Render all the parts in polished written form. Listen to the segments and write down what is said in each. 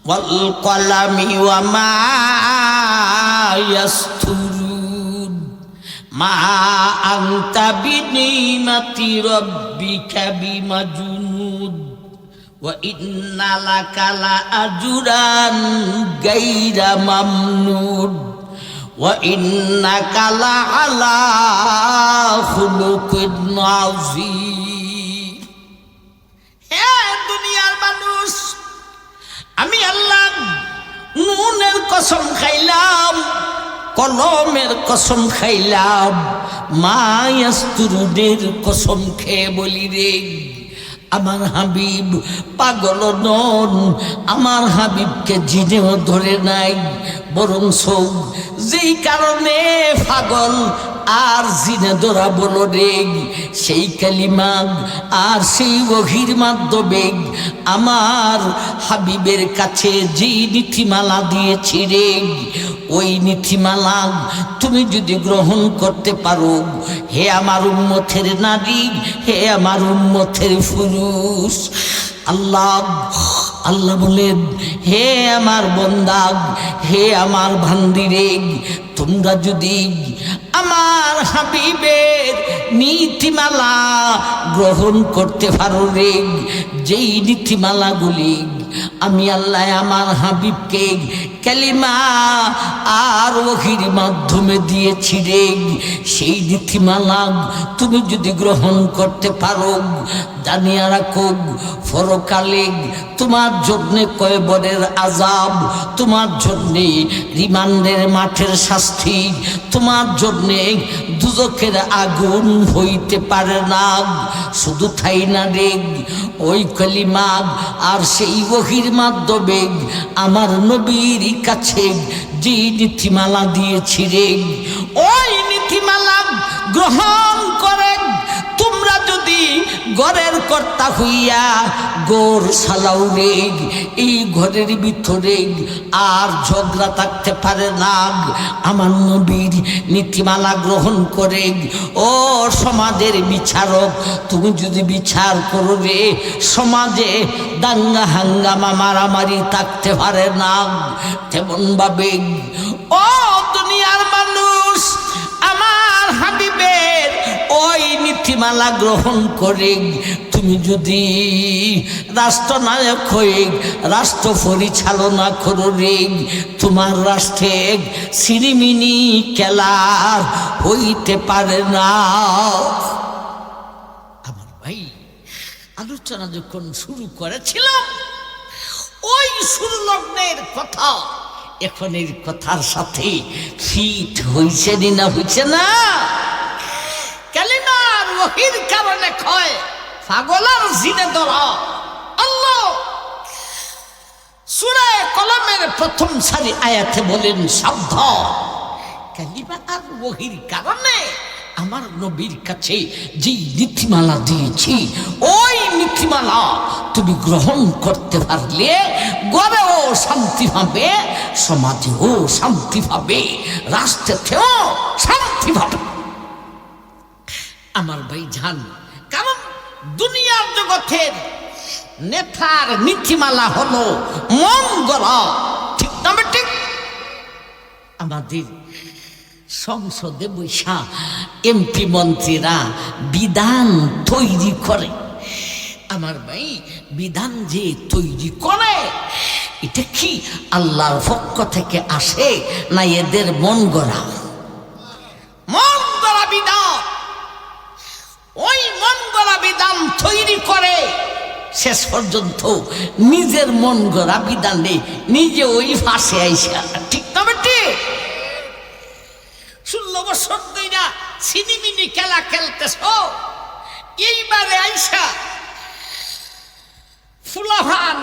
ওয়াল কলামি ওয়া মা ইয়াসতুরুন মা আনতা বিনিমাতি রাব্বিকা বিমাজনুন ওয়া ইন্না লাকা লা আজরান গায়রা মামনুন ওয়া ইন্নাকা লা আলা খুলুকিন আযীম। হে দুনিয়ার মানুষ, আমি আল্লাহ নুনের কসম খাইলাম, কলমের কসম খাইলাম, মা ইয়াসতুরুনের কসম খেয়ে বলি রে, আমার হাবিব পাগল নন, আমার হাবিবকে জিনেও ধরে নাই, বরং যেই কারণে পাগল আর জিনে ধরা বলো রে, সেই কালিমা আর সেই ওহীর মাধ্যমে আমার হাবিবের কাছে যে নীতিমালা দিয়েছি রে, ওই নীতিমালা তুমি যদি গ্রহণ করতে পারো, হে আমার উম্মতের নারী, হে আমার উম্মতের পুরুষ, আল্লাহ বলেন, হে আমার বন্দা, হে আমার ভান্দিরে, তোমরা যদি আমার হাবিবের নীতিমালা গ্রহণ করতে পারো রে, যেই নীতিমালাগুলি আমি আল্লাহ আমার হাবিবকে কালিমা আর ওহীর মাধ্যমে দিয়েছি রে, সেই নীতিমালা তুমি যদি গ্রহণ করতে পারো, জানিয়া রাখো পরকালে তোমার জন্যে কয়বরের আযাব, তোমার জন্যে রিমান্ডের মাঠের শাস্তি, তোমার জন্যে দুজকের আগুন হইতে পারে না। শুধু তাই না রে, ওই কালিমা আর সেই ওহীর মাধ্যমে আমার নবীর কাছে যে নীতিমালা দিয়েছি রে, ওই নীতিমালা গ্রহণ করে তোমরা যদি ঘরের কর্তা হইয়া গোর সালাও রে, এই ঘরের ভিতরে আর ঝগড়া থাকতে পারে না। আমার নবীর নীতিমালা গ্রহণ করে ও সমাজের বিচারক, তুমি যদি বিচার করো রে, সমাজে দাঙ্গা হাঙ্গামা মারামারি থাকতে পারে না। তেমন ভাবে ও দুনিয়ার মানুষ, আমার হাবিবের ওই নীতিমালা গ্রহণ করে তুমি যদি রাষ্ট্রনায়ক হয়ে রাষ্ট্র পরিচালনা করো রে, তোমার রাষ্ট্রে সিরিমিনি খেলার হইতে পারে না। আমার ভাই, আলোচনা যখন শুরু করেছিলাম, ওই শুরু লগ্নের কথা এখন এই কথার সাথে ফিট হইছে না হইছে না? কালিমার ওহীর কারণে ক্ষয়, পাগল আর জিনে ধরা। আল্লাহ সূরা কলমের প্রথম সারি আয়াতে বলেন, সাবধান, কালিমা আর ওহীর কারণে আমার নবীর কাছে যে নীতিমালা দিয়েছি, ওই নীতিমালা তুমি গ্রহণ করতে পারলে ঘরেও শান্তি পাবে, সমাজেও শান্তি পাবে, রাষ্ট্রেও শান্তি পাবে। আমার ভাই জান, কারণ দুনিয়ার জগতের নেতার নীতিমালা হলো মন গড়া, ঠিক না ঠিক? আমাদের সংসদে বৈশা এমপি মন্ত্রীরা বিধান তৈরি করে। আমার ভাই, বিধান যে তৈরি করে, এটা কি আল্লাহর পক্ষ থেকে আসে না এদের মন গড়া? মন গড়া বিধান। ওই মন গড়া বিধান তৈরি করে, শেষ পর্যন্ত নিজের মন গড়া বিধানে নিজে ওই ফাঁসে আইসা, ঠিক না বেটি? 16 বছর ধইরা সিনিমিনি খেলা খেলতেছ, এইবারে আইসা ফুলাহান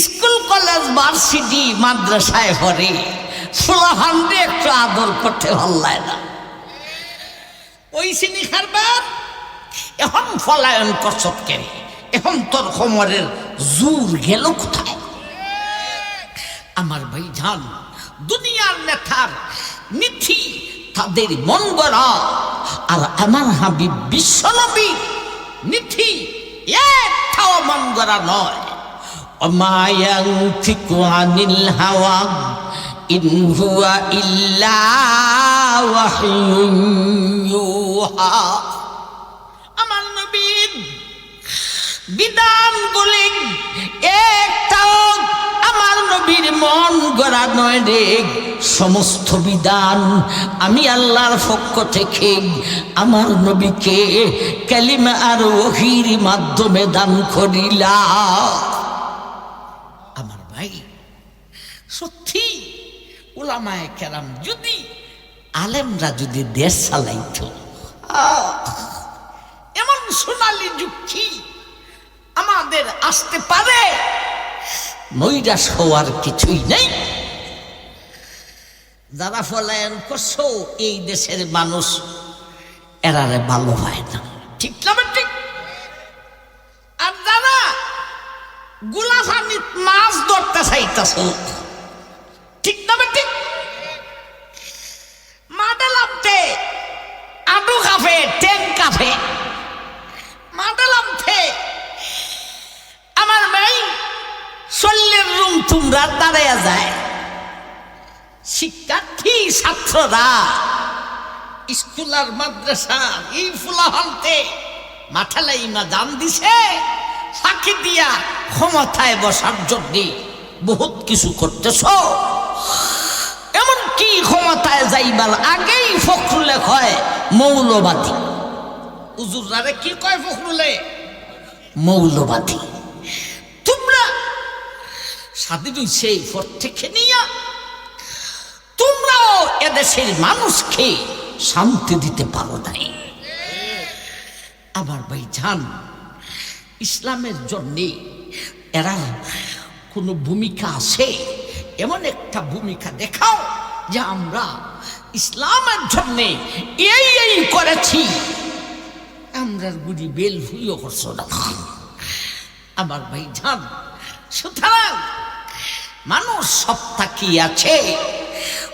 স্কুল কলেজ ভার্সিটি মাদ্রাসায় পড়ে, ফুলাহানরে একটু আদর করতে ভাল লাগে না। ওই চিনি খারবার এখন ফলায়ন করছত কেন? এখন তোর কোমরের জোর গেল কোথায়? আমার ভাই জান, দুনিয়ার নেতার নীতি তাদের মন গড়া, আর আমার হাবিব বিশ্বনবী নীতি এক একটাও মন গড়া নয়। ওমা ইয়ানতিকু আনিল হাওয়া ইন হুয়া ইল্লা ওয়াহয়ুন ইউহা। আমার নবীর বিধানগুলি একটাও আমার নবীর মন গড়া নয় রে। সমস্ত বিধান আমি আল্লাহর পক্ষ থেকে আমার নবীকে কালিমা আর ওহীর মাধ্যমে দান করিলাম। আমার ভাই, সত্যি উলামায়ে কেরাম যদি, আলেমরা যদি দেশ চালাইত, এমন সোনালী যুগ কি আমাদের আসতে পারে? নৈরাশ হওয়ার কিছুই নেই। যারা পলায়ন করছো এই দেশের মানুষ, এরারে ভালো হয় না, ঠিক না ঠিক? আর যারা গুলাফানিত মাছ ধরতে চাইতেছ, ঠিক না ঠিক? মাঠে লাভতে আডু কাফে, ট্যাং কাফে, মাঠে লাভতে আমার ভাই শল্যের রুম তোমরা দাঁড়াইয়া যায়। শিক্ষার্থী ছাত্ররা স্কুল আর মাদ্রাসা এই ফুলাহান্তে মাথালাই না দান দিছে, ফাঁকি দিয়া ক্ষমতায় বসার জন্য বহুত কিছু করতেছ। এমনকি ক্ষমতায় যাইবার আগেই ফখরুলে কয় মৌলবাদী। হুজুররা কি কয় ফখরুলে? মৌলবাদী। তোমরা স্বাধীন হইছে পর থেকে নিয়া তোমরাও এদেশের মানুষকে শান্তি দিতে পারো নাই। আমার ভাই জান, ইসলামের জন্যে এরা কোনো ভূমিকা আছে? এমন একটা ভূমিকা দেখাও যে আমরা ইসলামের জন্যে এই করেছি। আমরা গুড়ি বেল ভুইও করছো না। আমার ভাই জান, সুতরাং মানুষ সত্তা কি আছে?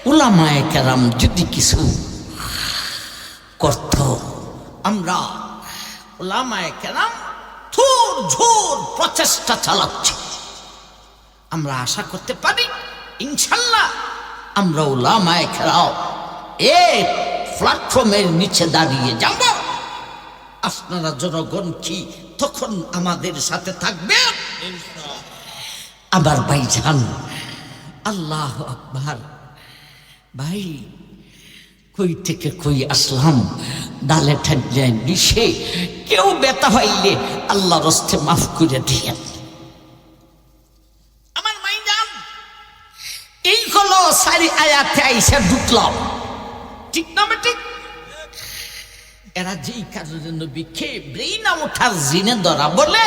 উলামায়ে কেরাম যদি কিছু করত, আমরা উলামায়ে কেরাম থুর ঝুর প্রচেষ্টা চালাচ্ছি। আমরা আশা করতে পারি ইনশাল্লাহ আমরা উলামায়ে কেরাম এই প্ল্যাটফর্মের নিচে দাঁড়িয়ে যাব। আপনারা জনগণ কি তখন আমাদের সাথে থাকবে? আবার ভাইজান, আল্লাহু আকবার। ভাই কই থেকে কই আসলাম, ডালে ঠান্ডে নিশে কেউ ব্যথা হইলে আল্লাহর হস্তে মাফ করে দিয়েন। আমার ভাইজান, এই হলো সারি আয়াতে আইসা ঢুকলাম, ঠিক না ঠিক? এরা যেই কারণে নবীকে ব্রেইনা ওঠার জিনে ধরা বলে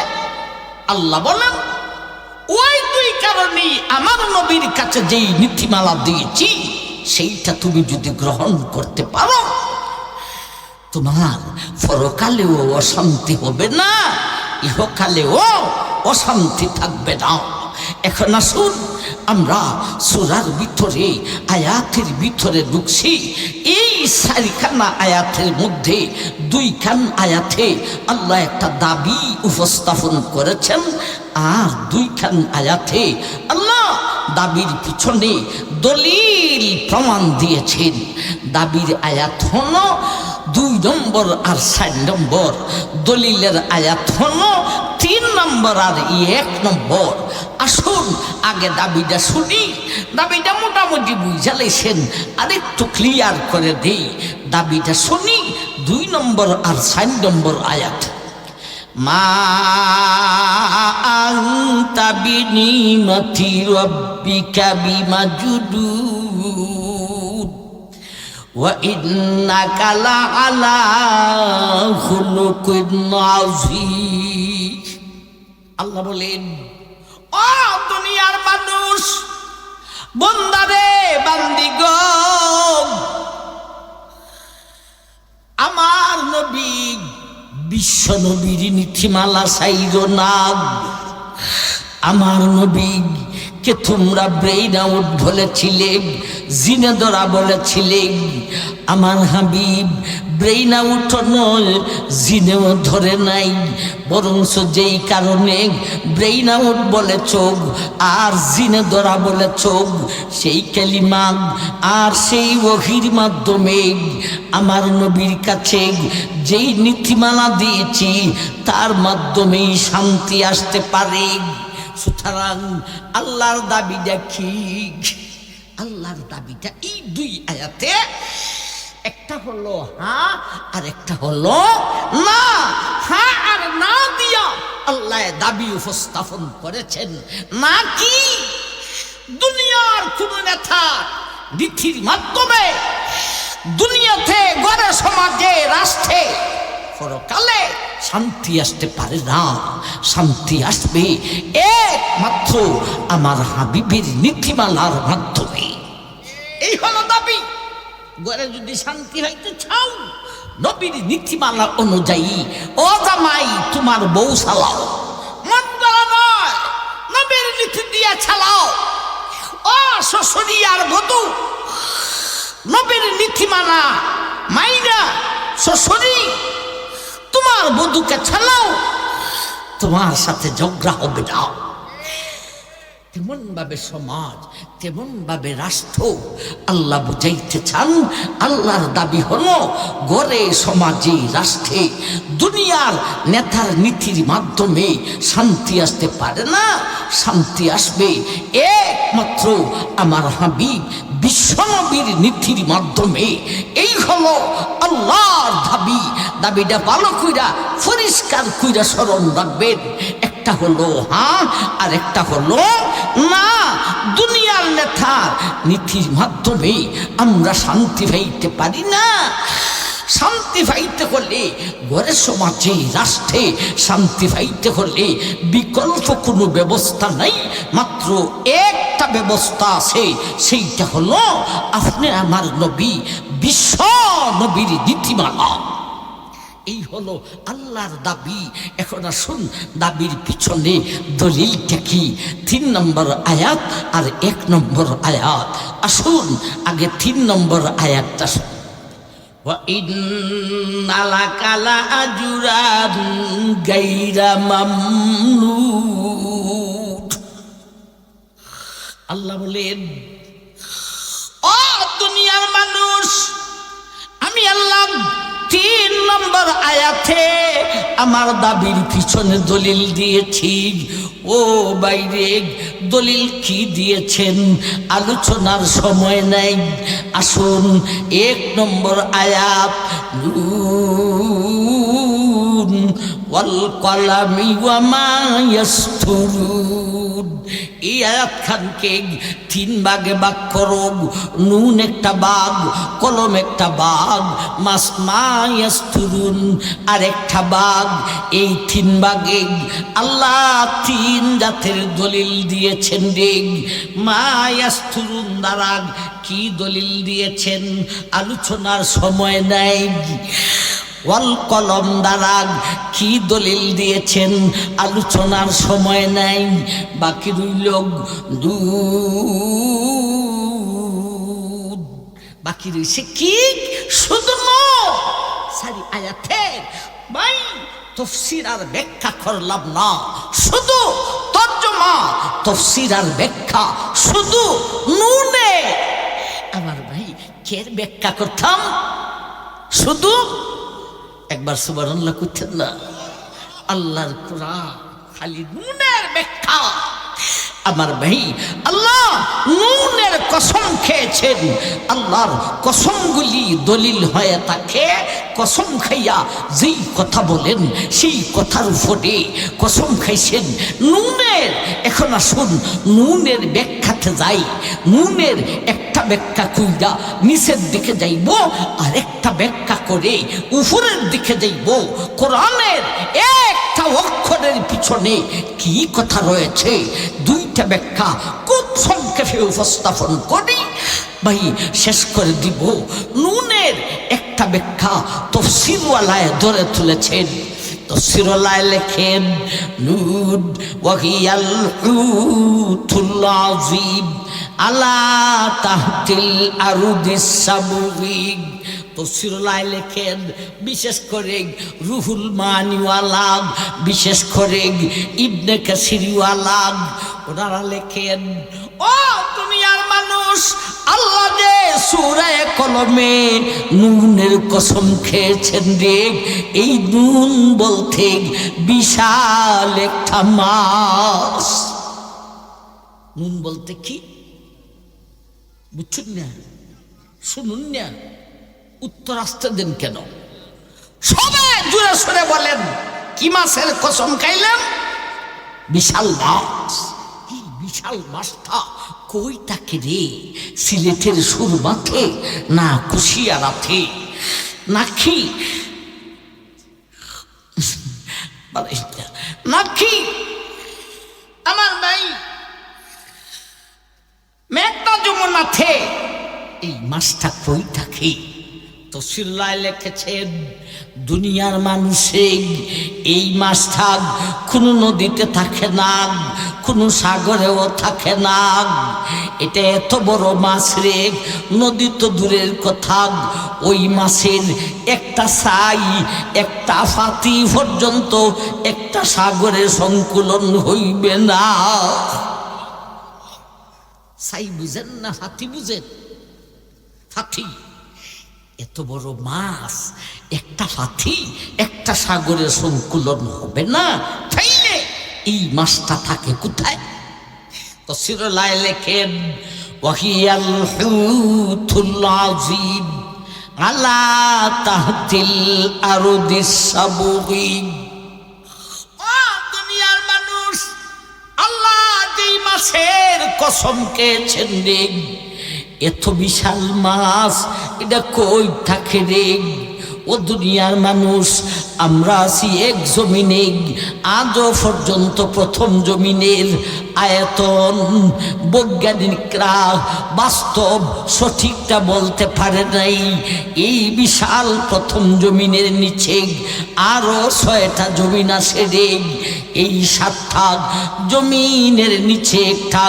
আল্লাহ বলেন, ওই দুই কারণেই আমার নবীর কাছে যেই নীতিমালা দিয়েছি সেইটা তুমি যদি গ্রহণ করতে পারো, তোমার পরকালেও অশান্তি হবে না, ইহকালেও অশান্তি থাকবে না। এখন আসুন আমরা সূরার ভিতরে আয়াতের ভিতরে ঢুকছি। এই চারিখানা আয়াতের মধ্যে দুইখান আয়াতে আল্লাহ একটা দাবি উপস্থাপন করেছেন, আর দুইখান আয়াতে আল্লাহ দাবির পিছনে দলিল প্রমাণ দিয়েছেন। দাবির আয়াত হলো 2 নম্বর আর 4 নম্বর, দলিলের আয়াত হলো 3 নম্বর আর 1 নম্বর। আসুন আগে দাবিটা শুনি। দাবিটা মোটামুটি বুঝালেছেন, আরেকটু ক্লিয়ার করে দেই। দাবিটা শুনি 2 নম্বর আর 4 নম্বর আয়াত। মা আনতা বিনিমাতি রাব্বিকা বিমাজুদুদ ওয়া ইন্নাকা লাআলা খুলুকিন আযীম। আল্লাহ বলেন, ও দুনিয়ার মানুষ, বান্দারে বান্দিগণ, আমার নবী বিশ্ব নবীর নীতিমালা চাইর না। আমার নবী কে তোমরা ব্রেইন আউট বলেছিলে, জিনে ধরা বলেছিলে। আমার হাবিব ব্রেইন আউট নয়, জিনেও ধরে নাই, বরঞ্চ যেই কারণে ব্রেইন আউট বলে চোখ আর জিনে ধরা বলে চোখ, সেই কালিমা আর সেই ওহীর মাধ্যমে আমার নবীর কাছে যেই নীতিমালা দিয়েছি তার মাধ্যমেই শান্তি আসতে পারে। সুতরাং আল্লাহর দাবিটা কি? আল্লাহর দাবিটা এই দুই আয়াতে, একটা হলো হ্যাঁ আর একটা হলো না। হ্যাঁ আর না দিয়া আল্লাহ দাবি উপস্থাপন করেছেন, না কি দুনিয়ার কোন নেতা নীতির মাধ্যমে দুনিয়াতে গড়ে সমাজে রাষ্ট্রে পরকালে শান্তি আসতে পারে না। শান্তি আসবে একমাত্র আমার হাবিবের নীতিমালার মাধ্যমে। এই হলো দাবি। ঘরে যদি শান্তি হইতে চাও, নবীর নীতিমালা অনুযায়ী ও জামাই তোমার বউ চালাও, মন গড়া নয়, নবীর নীতি দিয়ে চালাও। ও শ্বশুরি আর বধূ, নবীর নীতিমালা মাইনা শ্বশুরি তোমার বধূকে চালাও, তোমার সাথে ঝগড়া হবে না। তেমন ভাবে সমাজ, তেমন ভাবে রাষ্ট্র আল্লাহ বুঝাইতে চান। আল্লাহর দাবি হলো গড়ে সমাজে রাষ্ট্রে দুনিয়ার নেতার নীতির মাধ্যমে শান্তি আসতে পারে না। শান্তি আসবে একমাত্র আমার হাবিব বিশ্বনবীর নীতির মাধ্যমে। এই হলো আল্লাহর দাবি। দাবিটা ভালো কইরা পরিষ্কার কইরা স্মরণ রাখবেন। একটা হলো হ্যাঁ আর একটা হলো না। দুনিয়ার নেতার নীতির মাধ্যমে আমরা শান্তি পাইতে পারি না। শান্তি পাইতে হলে ঘরে সমাজে রাষ্ট্রে শান্তি পাইতে হলে বিকল্প কোনো ব্যবস্থা নাই, মাত্র একটা ব্যবস্থা আছে, সেইটা হলো আপনি আমার নবী বিশ্ব নবীর নীতিমালা। এই হলো আল্লাহর দাবি। এখন আসুন দাবির পিছনে দলিলটা কি। 3 নম্বর আয়াত আর 1 নম্বর আয়াত। আসুন আগে 3 নম্বর আয়াতটা শুন। ওয়া ইন্না লাকা লাআজরান গায়রা মামনুন। আল্লাহ বলেন, ও দুনিয়ার মানুষ, আমি আল্লাহ 3 নম্বর আয়াতে আমার দাবির পিছনে দলিল দিয়েছি। ও বাইরে দলিল কি দিয়েছেন আলোচনার সময় নাই। আসুন 1 নম্বর আয়াত, নুন ওয়াল কলামি ওয়া মা ইয়াসতুরুন। এই আয়াত খানকে 3 ভাগে ভাগ করো। নুন একটা ভাগ, কলম একটা ভাগ, মা ইয়াসতুরুন আর একটা ভাগ। এই 3 ভাগে আল্লাহ 3 জাতের দলিল দিয়েছেন রে। মা ইয়াসতুরুন দ্বারা কি দলিল দিয়েছেন আলোচনার সময় নাই। ওয়াল কলম দ্বারা কি দলিল দিয়েছেন আলোচনার সময় নাই। বাকি রইল দুধ। বাকি রয়েছে কি? শুধু সারি আয়াতে ভাই তাফসীর আর ব্যাখ্যা করলাম না, শুধু তর্জমা তাফসীর আর ব্যাখ্যা শুধু নুনে। আমার ভাই কের ব্যাখ্যা করতাম? শুধু একবার সুবহানাল্লাহ কইতেন না? আল্লাহর কোরআন খালি নুনের ব্যাখ্যা। আমার ভাই আল্লাহ নুনের কসম খেয়েছেন। আল্লাহর কসমগুলি দলিল হয়ে থাকে। কসম খাইয়া যেই কথা বলেন সেই কথার উপরে কসম খাইছেন নুনের। এখন আসুন নুনের ব্যাখ্যাতে যাই। নুনের একটা ব্যাখ্যা কইরা নিচের দিকে যাইব, আর একটা ব্যাখ্যা করে উপরের দিকে যাইব। কোরআনের একটা অক্ষরের পিছনে কি কথা রয়েছে, 2টা ব্যাখ্যা খুব সংক্ষেপে উপস্থাপন করি ভাই, শেষ করে দিব। নুনের একটা ব্যাখ্যা তাফসীরওয়ালায় ধরে তুলেছেন। তফসিরুল্লাহ লেখেন নুন ওয়াহিয়াল হুতুল আযীম আলা তাহতিল আরদিস সাবুগি। তফসিরুল্লাহ লেখেন বিশেষ করে রুহুল মানিওয়ালা, বিশেষ করে ইবনে কাসিরওয়ালা, ওনারা লেখেন ও দুনিয়ার মানুষ, আল্লাহ যে সূরা কলমে নুনের কসম খেয়েছেন রে, এই নুন বলতে বিশাল একটা মাছ। নুন বলতে কি বুঝছেন না? শুনুন না, উত্তর আসতে দেন কেন? সবাই জোরে সরে বলেন কি মাছের কসম খাইলেন? বিশাল মাছ। এই বিশাল মাছটা কই থাকে রে? সিলেটের সুরমাতে না কুশিয়ারাতে নাকি নাকি আমার ভাই মেঘনা যমুনাতে এই মাছটা কই থাকে? তফসিরুল্লাহ লিখেছেন দুনিয়ার মানুষে এই মাছটা কোনো নদীতে থাকে না, কোনো সাগরেও থাকে না। এটা এত বড় মাছ রে, নদী তো দূরের কথা, ওই মাছের একটা ছাই, একটা ফাতি পর্যন্ত একটা সাগরে সংকুলন হইবে না। ছাই বুঝেন না ফাতি বুঝেন? ফাতি এত বড় মাছ, একটা ফাতি একটা সাগরে সংকুলন হবে না, তাইলে এই মাছটা থাকে কোথায়? তফসিরুল্লাহ লেখেন ওয়াহিয়াল হুতুল আযীম আলা তাহতিল আরদিস সাবুগি। ও দুনিয়ার মানুষ, আল্লাহ যেই মাছের কসম খেয়েছেন রে, এত বিশাল মাছ এটা কই থাকে রে? ও দুনিয়ার মানুষ, আমরা আছি এক জমিনে, আজও পর্যন্ত প্রথম জমিনের আয়তন বৈজ্ঞানিকরা বাস্তব সঠিকটা বলতে পারে নাই। এই বিশাল প্রথম জমিনের নিচে আরো 6টা জমিন আছে রে। এই 7টা জমিনের নিচে একটা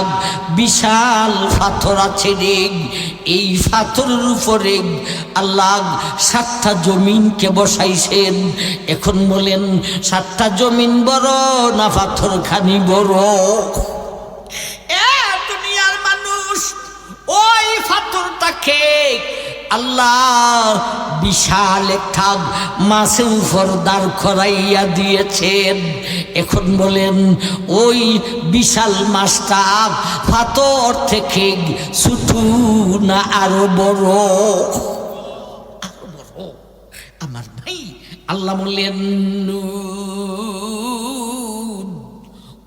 বিশাল পাথর আছে রে। এই পাথরের উপরে আল্লাহ 7টা জমিনকে বসাইছেন। এখন বলেন 7টা জমিন বড় না পাথর খানি বড়? দুনিয়ার মানুষ, ওই পাথরটাকে আল্লাহ বিশাল একটা মাছের উপর দাঁড় করাইয়া দিয়েছেন। এখন বলেন ওই বিশাল মাছটা পাথর থেকে ছোট না আরো বড়? আরো বড় আমার ভাই। আল্লাহ বললেন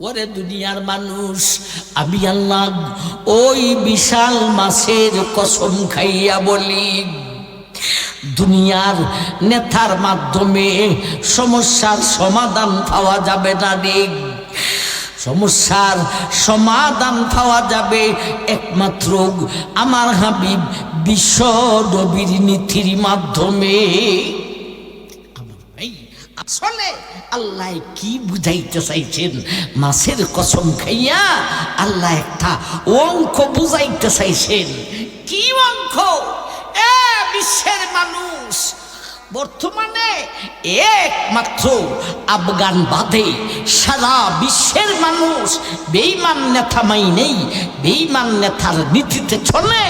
ওরে দুনিয়ার মানুষ, আমি আল্লাহ ওই বিশাল মাছের কসম খাইয়া বলি, দুনিয়ার নেতার মাধ্যমে সমস্যার সমাধান পাওয়া যাবে না রে। সমস্যার সমাধান পাওয়া যাবে একমাত্র আমার হাবিব বিশ্ব নবীর নীতির মাধ্যমে। আসলে আল্লাহ কি বুঝাইতে চাইছেন? মাছের কসম খাইয়া আল্লাহ একটা অঙ্ক বুঝাইতে চাইছেন। কি অঙ্ক? বিশ্বের মানুষ বর্তমানে একমাত্র আফগান বাদে সারা বিশ্বের মানুষ বেঈমান নেতা নেই, বেঈমান নেতার নীতিতে চলে।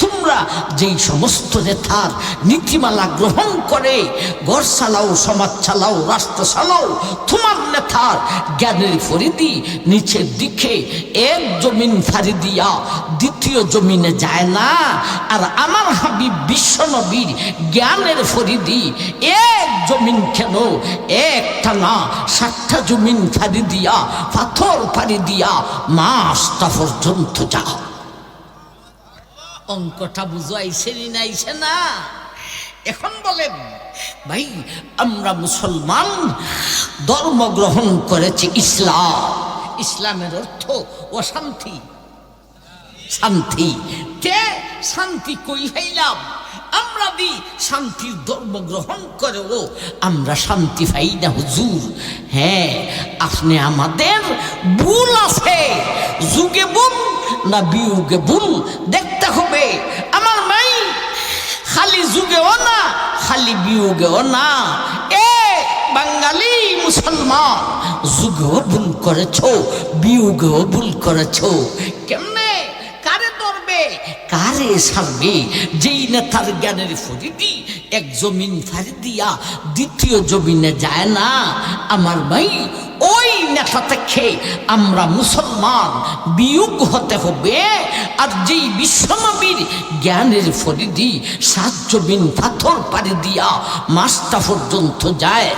তোমরা যেই সমস্ত নেতার নীতিমালা গ্রহণ করে ঘর চালাও, সমাজ চালাও, রাষ্ট্র চালাও, তোমার নেতার জ্ঞানের পরিধি নিচের দিকে এক জমিন ফাড়ি দিয়া দ্বিতীয় জমিনে যায় না। আর আমার হাবিব বিশ্ব নবীর জ্ঞানের পরিধি এক জমিন কেন, একটা না 7টা জমিন ফাড়ি দিয়া, পাথর ফাড়ি দিয়া মাছটা পর্যন্ত যাও। অঙ্কটা বুঝাইছে না আইছে না? এখন বলেন ভাই, আমরা মুসলমান ধর্ম গ্রহণ করেছি ইসলাম। ইসলামের অর্থ অশান্তি। শান্তি কে? শান্তি কই পাইলাম? আমরা দি শান্তির ধর্ম গ্রহণ করেও আমরা শান্তি পাই না হুজুর। হ্যাঁ, আপনি আমাদের ভুল আছে, যুগে ভুল না বিয়োগে ভুল দেখতে হবে। আমার মাই খালি যুগেও না খালি বিয়োগেও না। এ বাঙালি মুসলমান, যুগেও ভুল করেছ, বিয়োগেও ভুল করেছ। কেমনে কারে ধরবে কারে ছাড়বে? যেই নেতার জ্ঞানের ফরিদি এক জমিন ফাড়ি দিয়া দ্বিতীয় জমিনে যায় না, আমার ভাই ওই নেতা থেকে আমরা মুসলমান বিয়োগ হতে হবে। আর যেই বিশ্বনবীর জ্ঞানের ফরিদি 7 জমিন পাথর পাড়ি দিয়া মাস্তা পর্যন্ত যায়,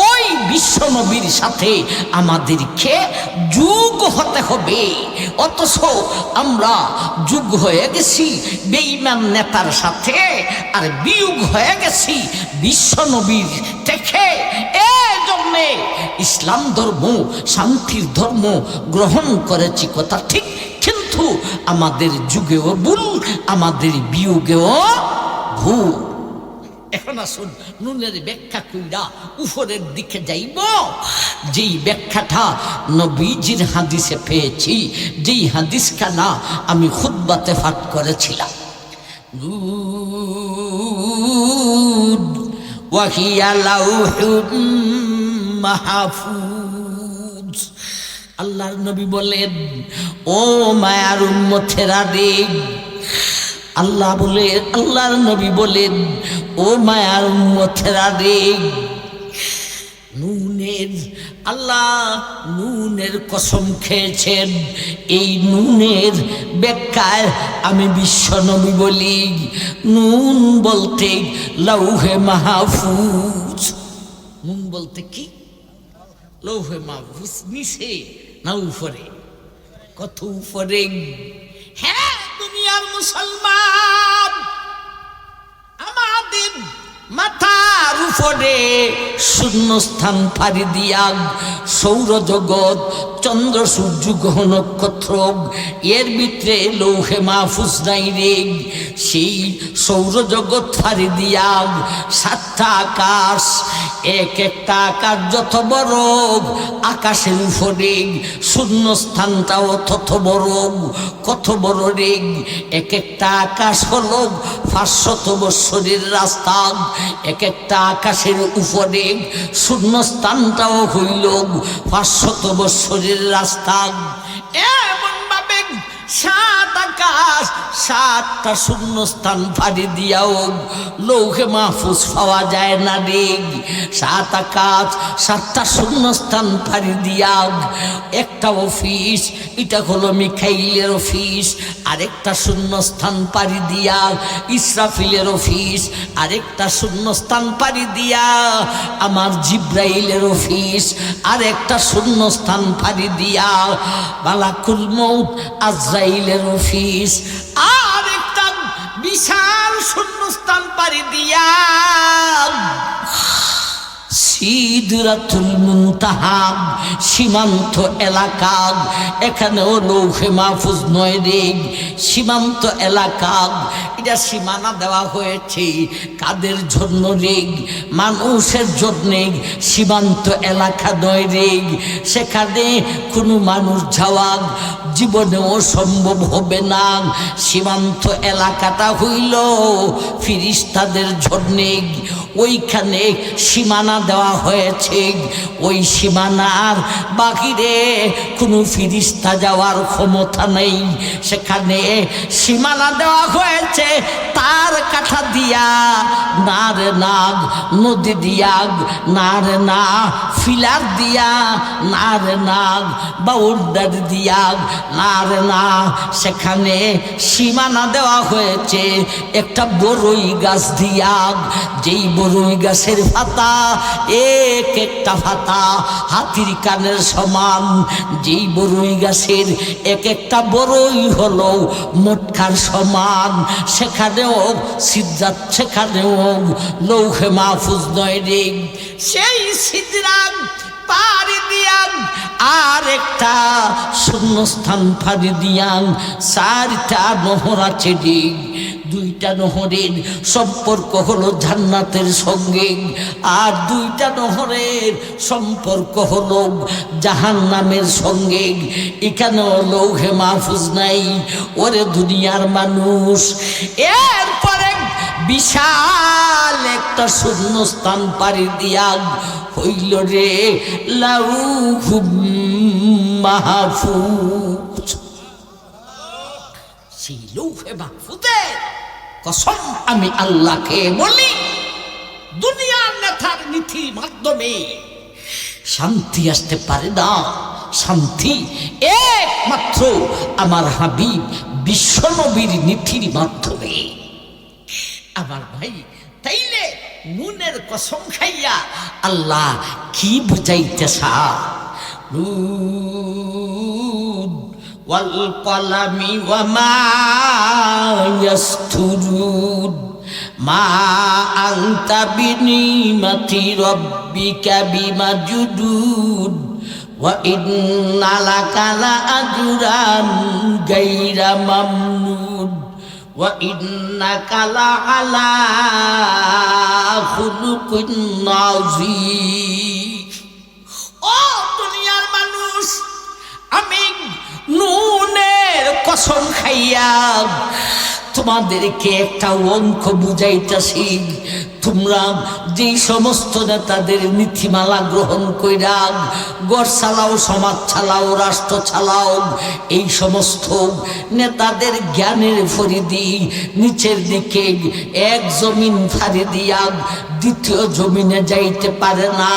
ওই বিশ্বনবীর সাথে আমাদেরকে যুগ হতে হবে। অথচ আমরা যুগ হয়ে গেছি বেঈমান নেতার সাথে, আর বিয়োগ হয়ে গেছি বিশ্বনবীর থেকে। এজন্যে ইসলাম ধর্ম শান্তির ধর্ম গ্রহণ করেছি, কথা ঠিক, কিন্তু আমাদের যুগেও ভুল, আমাদের বিয়োগেও ভুল। এখন আসুন নুনের ব্যাখ্যা কইরা উপরের দিকে যাইব। যেই ব্যাখ্যাটা নবীজির হাদিসে পেয়েছি, যেই হাদিস খানা আমি খুতবাতে পাঠ করেছিলাম, ওয়াহিয়া লাউহুম মাহফুজ। আল্লাহর নবী বলেন, ও মায়ার উম্মতেরা রে, আল্লাহর নবী বলেন, ও মায়ার উম্মতেরা রে, আল্লাহ নুনের কসম খেয়েছেন। এই নুনের ব্যাখ্যায় আমি বিশ্বনবী বলি, নুন বলতে লৌহে মাহফুজ। নুন বলতে কি? লৌহে মাহফুজ নিচে না উপরে? কত উপরে? হ্যাঁ দুনিয়ার মুসলমান, আমাদের মাথার উপরে শূন্যস্থান পাড়ি দিয়া সৌরজগৎ, চন্দ্র সূর্য গ্রহ নক্ষত্র, এর ভিতরে লৌহে মাহফুজ নাই রে। সেই সৌরজগৎ পাড়ি দিয়া 7টা আকাশ, এক একটা আকাশ যত বড়, আকাশের উপরে শূন্যস্থানটাও তত বড়। কত বড় রে? এক একটা আকাশ হলো 500 বৎসরের রাস্তা। এক একটা আকাশের উপরে শূন্যস্থানটাও হইল 500 বৎসরের রাস্তা। এমন ভাবে 7 আকাশ 7টা শূন্যস্থান পাড়ি দিয়াও লৌহে মাহফুজ পাওয়া যায় না রে। 7 আকাশ 7টা শূন্যস্থান পাড়ি দিয়া একটা অফিস, এটা হলো মিখাইলের অফিস, আরেকটা শূন্যস্থান পাড়ি দিয়া ইসরাফিলের অফিস, আরেকটা শূন্যস্থান পাড়ি দিয়া আমার জিব্রাইলের অফিস, আরেকটা শূন্যস্থান পাড়ি দিয়া মালাকুল মউত আজরাইলের অফিস, আর একটা বিশাল শূন্যস্থান পাড়ি দিয়া সিদরাতুল মুনতাহা সীমান্ত এলাকা। এখানেও লৌহে মাহফুজ নয় রে, সীমান্ত এলাকা। এটা সীমানা দেওয়া হয়েছে কাদের জন্য রে? মানুষের জন্যে। সীমান্ত এলাকা নয় রে, সেখানে কোনো মানুষ যাওয়া জীবনেও সম্ভব হবে না। সীমান্ত এলাকাটা হইল ফিরিস্তাদের জন্যে। ওইখানে সীমানা দেওয়া হয়েছে, ওই সীমানার বাহিরে কোনো ফিরিস্তা যাওয়ার ক্ষমতা নেই। সেখানে সীমানা দেওয়া হয়েছে তার কাঠা দিয়া, না রে না নদী দিয়া, না রে না ফিলার দিয়া, না রে না বাউন্ডার দিয়া, না রে না। সেখানে সীমানা দেওয়া হয়েছে একটা বড়ই গাছ দিয়া। যেই বড়ই গাছের পাতা এক একটা পাতা হাতির কানের সমান। যেই বড়ই গাছের এক একটা বড়ই হলো মোটকার সমান। সেখানেও সিদরাত, সেখানেও লৌহে মাহফুজ নয় রে। সেই সিদরাত পাড়ি দিয়া আর একটা শূন্যস্থান পাড়ি দিয়া 4টা নহর আছে রে। দুইটা নহরের সম্পর্ক হলো জান্নাতের সঙ্গে, আর দুইটা নহরের সম্পর্ক হলো জাহান্নামের সঙ্গে। এখানেও লৌহে মাহফুজ নাই। ওরে দুনিয়ার মানুষ, এরপরে বিশাল একটা শূন্যস্থান পাড়ি দিয়া হইল রে লাউহু মাহফুজ। সেই লৌহে মাহফুজের কসম আমি আল্লাহকে বলি, দুনিয়ার নেতার নীতির মাধ্যমে শান্তি আসতে পারে না। শান্তি একমাত্র আমার হাবিব বিশ্বনবীর নীতির মাধ্যমে। আমার ভাই, তাইলে নুনের কসম খাইয়া আল্লাহ কি বুঝাইতে চায়? নুন ওয়াল কলামি ওয়া মা ইয়াসতুরুন মা আনতা বিনিমাতি রাব্বিকা বিমাজুদুন ওয়া ইন্না লাকা লাআজরান গায়রা মামনুন ওয়া ইন্নাকা লাআলা খুলুকিন আযীম। ও দুনিয়ার মানুষ, আমি নুনের কসম খাইয়া তোমাদেরকে একটা অঙ্ক বুঝাইতেছি। তোমরা যেই সমস্ত নেতাদের নীতিমালা গ্রহণ কইরা গড় চালাও, সমাজ চালাও, রাষ্ট্র চালাও, এই সমস্ত নেতাদের জ্ঞানের ফরিদি নিচের দিকে এক জমিন ফাড়ি দিয়া দ্বিতীয় জমিনে যাইতে পারে না,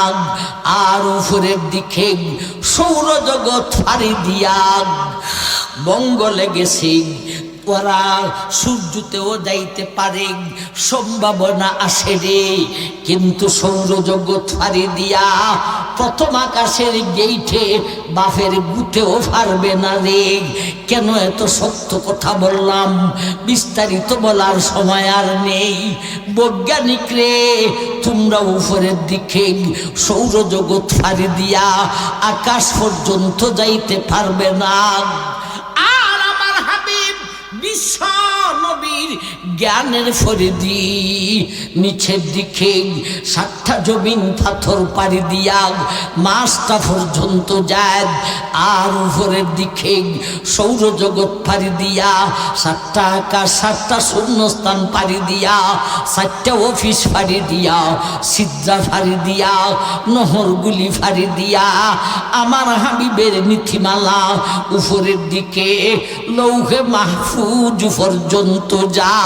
আর উপরের দিকে সৌরজগৎ ফাড়ি দিয়া মঙ্গলে গেছে। ওরা সূর্যতেও যাইতে পারে, সম্ভাবনা আসে রে, কিন্তু সৌরজগৎ ফাড়ি দিয়া প্রথম আকাশের গেইটে বাফের গুতেও পারবে না রে। কেন এত সত্য কথা বললাম? বিস্তারিত বলার সময় আর নেই। বৈজ্ঞানিক রে, তোমরা উপরের দিকে সৌরজগৎ ফাড়ি দিয়া আকাশ পর্যন্ত যাইতে পারবে না। আর আমার হাবিব বিশ্ব নবীর জ্ঞানের ফরিদি নিচের দিকে 7টা জমিন পাথর পাড়ি দিয়া মাসটা পর্যন্ত যায়, আর উপরের দিকে সৌরজগৎ পাড়ি দিয়া 7টা আকাশ, 7টা শূন্যস্থান পাড়ি দিয়া, 4টা অফিস পাড়ি দিয়া, সিদ্রা ফাড়ি দিয়া, নহরগুলি ফাড়ি দিয়া আমার হাবিবের নীতিমালা উপরের দিকে লৌহে মাহফুজ পর্যন্ত যা।